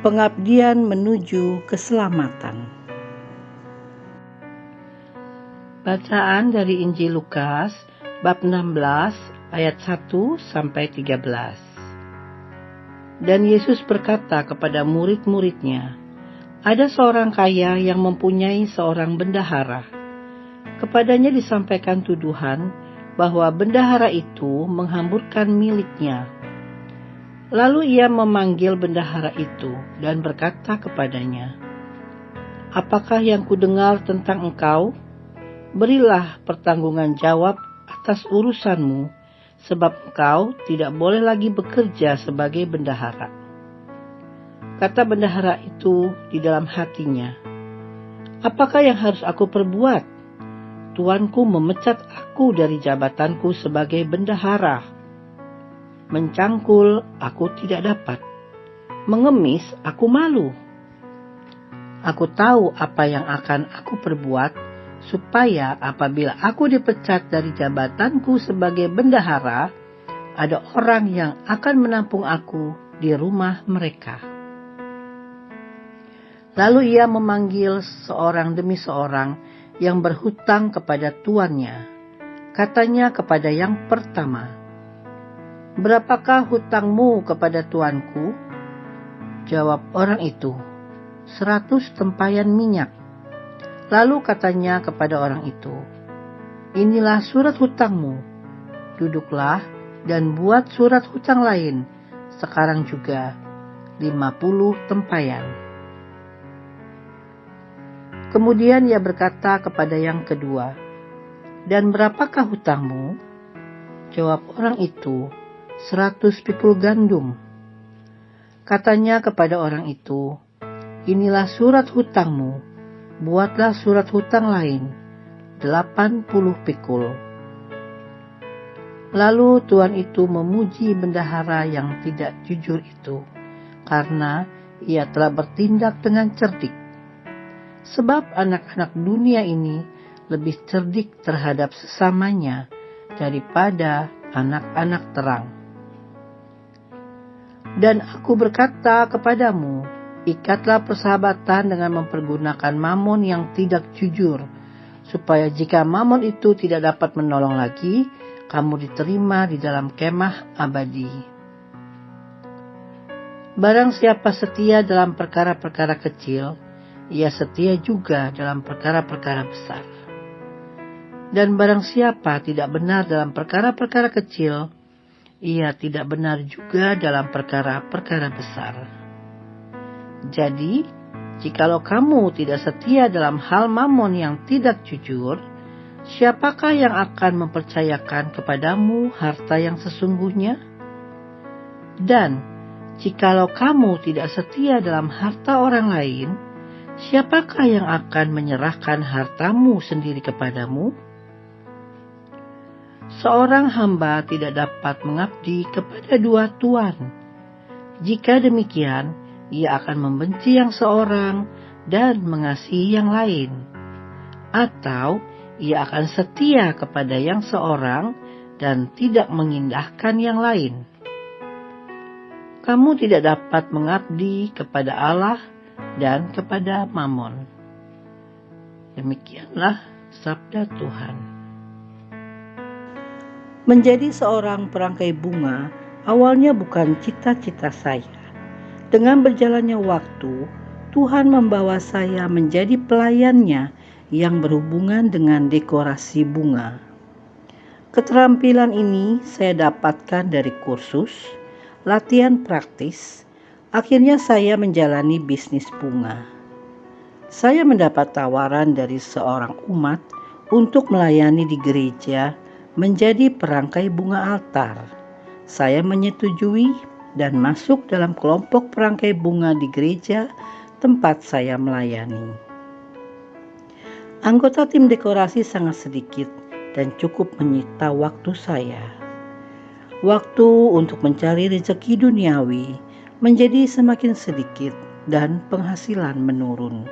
Pengabdian menuju keselamatan. Bacaan dari Injil Lukas bab 16 ayat 1-13. Dan Yesus berkata kepada murid-muridnya, ada seorang kaya yang mempunyai seorang bendahara. Kepadanya disampaikan tuduhan bahwa bendahara itu menghamburkan miliknya. Lalu ia memanggil bendahara itu dan berkata kepadanya, apakah yang kudengar tentang engkau? Berilah pertanggungan jawab atas urusanmu, sebab engkau tidak boleh lagi bekerja sebagai bendahara. Kata bendahara itu di dalam hatinya, apakah yang harus aku perbuat? Tuanku memecat aku dari jabatanku sebagai bendahara. Mencangkul aku tidak dapat, mengemis aku malu. Aku tahu apa yang akan aku perbuat, supaya apabila aku dipecat dari jabatanku sebagai bendahara, ada orang yang akan menampung aku di rumah mereka. Lalu ia memanggil seorang demi seorang yang berhutang kepada tuannya. Katanya kepada yang pertama, berapakah hutangmu kepada tuanku? Jawab orang itu, 100 tempayan minyak. Lalu katanya kepada orang itu, inilah surat hutangmu. Duduklah dan buat surat hutang lain, sekarang juga 50 tempayan. Kemudian ia berkata kepada yang kedua, dan berapakah hutangmu? Jawab orang itu, 100 pikul gandum. Katanya kepada orang itu, inilah surat hutangmu, buatlah surat hutang lain, 80 pikul. Lalu tuan itu memuji bendahara yang tidak jujur itu, karena ia telah bertindak dengan cerdik. Sebab anak-anak dunia ini lebih cerdik terhadap sesamanya daripada anak-anak terang. Dan aku berkata kepadamu, ikatlah persahabatan dengan mempergunakan mamon yang tidak jujur, supaya jika mamon itu tidak dapat menolong lagi, kamu diterima di dalam kemah abadi. Barang siapa setia dalam perkara-perkara kecil, ia setia juga dalam perkara-perkara besar. Dan barang siapa tidak benar dalam perkara-perkara kecil, ia tidak benar juga dalam perkara-perkara besar. Jadi, jikalau kamu tidak setia dalam hal mamon yang tidak jujur, siapakah yang akan mempercayakan kepadamu harta yang sesungguhnya? Dan, jikalau kamu tidak setia dalam harta orang lain, siapakah yang akan menyerahkan hartamu sendiri kepadamu? Seorang hamba tidak dapat mengabdi kepada dua tuan. Jika demikian, ia akan membenci yang seorang dan mengasihi yang lain. Atau ia akan setia kepada yang seorang dan tidak mengindahkan yang lain. Kamu tidak dapat mengabdi kepada Allah dan kepada mamon. Demikianlah sabda Tuhan. Menjadi seorang perangkai bunga awalnya bukan cita-cita saya. Dengan berjalannya waktu, Tuhan membawa saya menjadi pelayannya yang berhubungan dengan dekorasi bunga. Keterampilan ini saya dapatkan dari kursus, latihan praktis. Akhirnya saya menjalani bisnis bunga. Saya mendapat tawaran dari seorang umat untuk melayani di gereja menjadi perangkai bunga altar. Saya menyetujui dan masuk dalam kelompok perangkai bunga di gereja tempat saya melayani. Anggota tim dekorasi sangat sedikit dan cukup menyita waktu saya. Waktu untuk mencari rezeki duniawi menjadi semakin sedikit dan penghasilan menurun.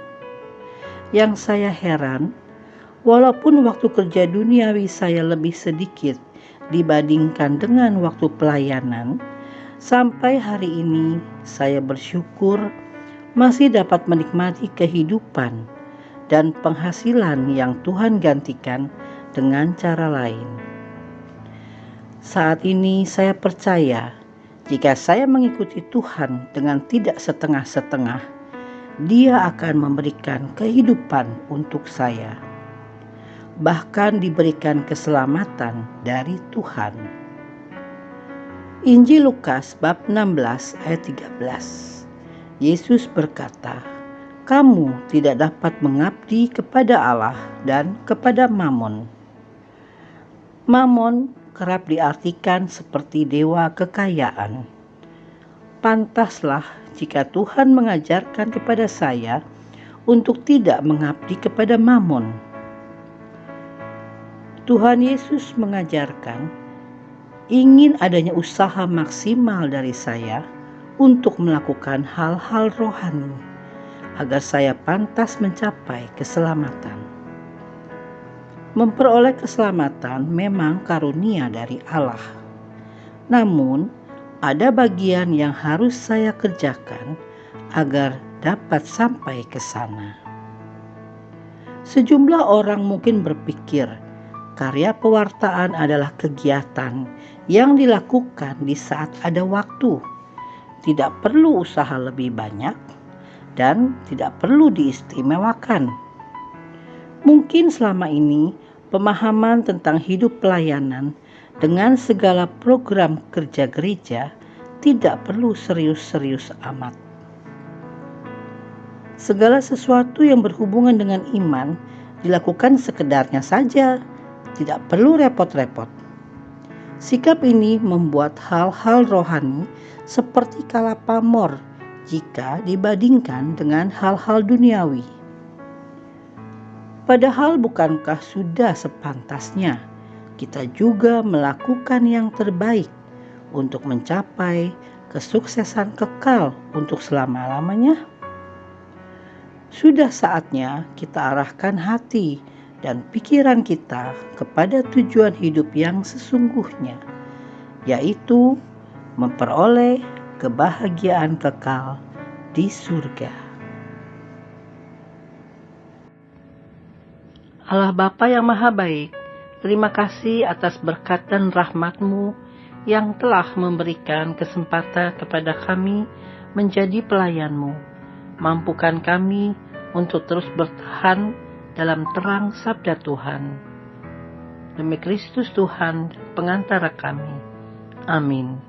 Yang saya heran, walaupun waktu kerja duniawi saya lebih sedikit dibandingkan dengan waktu pelayanan, sampai hari ini saya bersyukur masih dapat menikmati kehidupan dan penghasilan yang Tuhan gantikan dengan cara lain. Saat ini saya percaya jika saya mengikuti Tuhan dengan tidak setengah-setengah, Dia akan memberikan kehidupan untuk saya. Bahkan diberikan keselamatan dari Tuhan. Injil Lukas bab 16 ayat 13. Yesus berkata, "Kamu tidak dapat mengabdi kepada Allah dan kepada Mamon." Mamon kerap diartikan seperti dewa kekayaan. Pantaslah jika Tuhan mengajarkan kepada saya untuk tidak mengabdi kepada Mamon. Tuhan Yesus mengajarkan ingin adanya usaha maksimal dari saya untuk melakukan hal-hal rohani agar saya pantas mencapai keselamatan. Memperoleh keselamatan memang karunia dari Allah. Namun, ada bagian yang harus saya kerjakan agar dapat sampai ke sana. Sejumlah orang mungkin berpikir karya pewartaan adalah kegiatan yang dilakukan di saat ada waktu, tidak perlu usaha lebih banyak, dan tidak perlu diistimewakan. Mungkin selama ini pemahaman tentang hidup pelayanan dengan segala program kerja gereja tidak perlu serius-serius amat. Segala sesuatu yang berhubungan dengan iman dilakukan sekedarnya saja, tidak perlu repot-repot. Sikap ini membuat hal-hal rohani seperti kalah pamor jika dibandingkan dengan hal-hal duniawi. Padahal bukankah sudah sepantasnya kita juga melakukan yang terbaik untuk mencapai kesuksesan kekal untuk selama-lamanya? Sudah saatnya kita arahkan hati dan pikiran kita kepada tujuan hidup yang sesungguhnya, yaitu memperoleh kebahagiaan kekal di surga. Allah Bapa yang Maha Baik, terima kasih atas berkat dan rahmat-Mu yang telah memberikan kesempatan kepada kami menjadi pelayan-Mu. Mampukan kami untuk terus bertahan dalam terang sabda Tuhan. Demi Kristus Tuhan, pengantara kami. Amin.